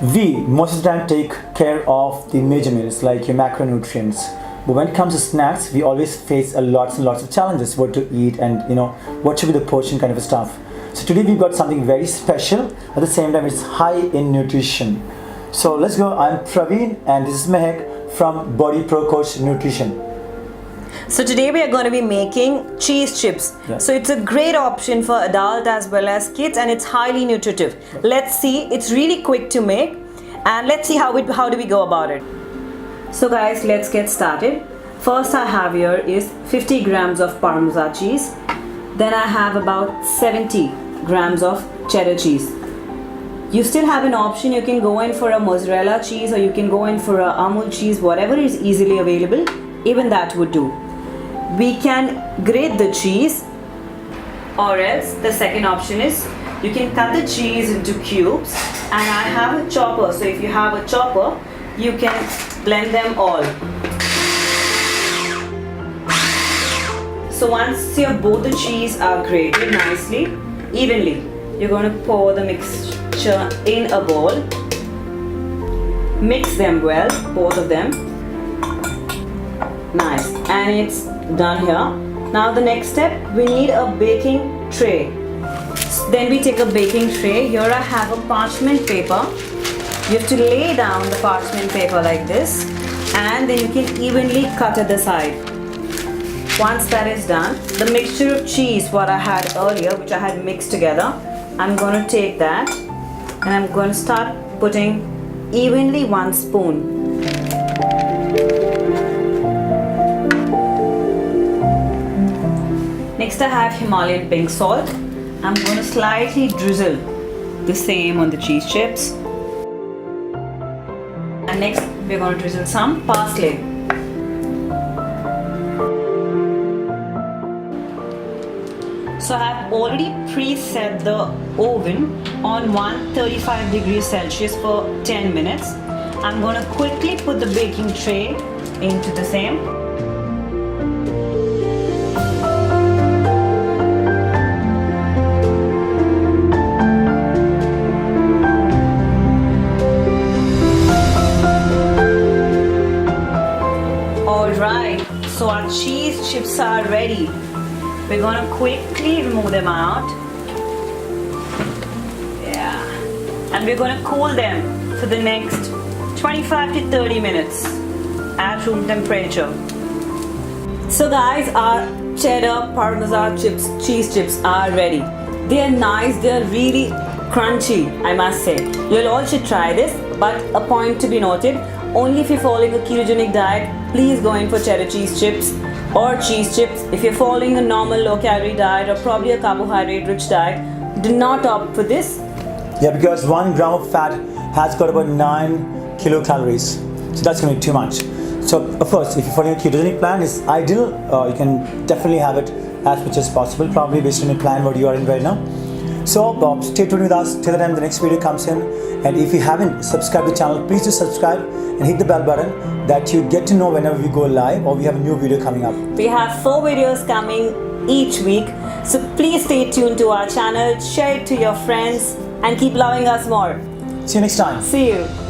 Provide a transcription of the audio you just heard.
We most of the time take care of the major meals like your macronutrients. But when it comes to snacks, we always face lots and lots of challenges, what to eat and what should be the portion kind of stuff. So today we've got something very special. At the same time, it's high in nutrition. So let's go. I'm Praveen and this is Mahek from BodyProCoach Nutrition. So today we are going to be making cheese chips. Yeah. So it's a great option for adult as well as kids, and it's highly nutritive. Let's see, it's really quick to make, and let's see how do we go about it. So guys, let's get started. First I have here is 50 grams of Parmesan cheese. Then I have about 70 grams of cheddar cheese. You still have an option. You can go in for a mozzarella cheese or you can go in for a Almond cheese, whatever is easily available, even that would do. We can grate the cheese, or else the second option is you can cut the cheese into cubes, and I have a chopper. So if you have a chopper, you can blend them all. So once both the cheese are grated nicely, evenly, you're going to pour the mixture in a bowl. Mix them well, both of them. Nice, and it's done here. Now the next step, we need a baking tray. Then we take a baking tray. Here I have a parchment paper. You have to lay down the parchment paper like this, and then you can evenly cut at the side. Once that is done, the mixture of cheese what I had earlier, which I had mixed together, I'm going to take that and I'm going to start putting evenly 1 spoon. Next I have Himalayan pink salt. I'm going to slightly drizzle the same on the cheese chips. And next we're going to drizzle some parsley. So I have already preset the oven on 135 degrees Celsius for 10 minutes. I'm going to quickly put the baking tray into the same. Alright, so our cheese chips are ready. We're going to quickly remove them out. Yeah. And we're going to cool them for the next 25 to 30 minutes at room temperature. So guys, our cheddar Parmesan chips, cheese chips are ready. They are nice, they are really crunchy, I must say. You'll all should try this, but a point to be noted, only if you're following a ketogenic diet, please go in for cheddar cheese chips or cheese chips. If you're following a normal low-calorie diet or probably a carbohydrate-rich diet, do not opt for this. Yeah, because 1 gram of fat has got about 9 kilocalories. So that's going to be too much. So of course, if you're following a ketogenic plan, it's ideal. You can definitely have it as much as possible, probably based on your plan what you are in right now. So stay tuned with us till the time the next video comes in. And if you haven't subscribed to the channel, please do subscribe and hit the bell button that you get to know whenever we go live or we have a new video coming up. We have 4 videos coming each week. So please stay tuned to our channel, share it to your friends, and keep loving us more. See you next time. See you.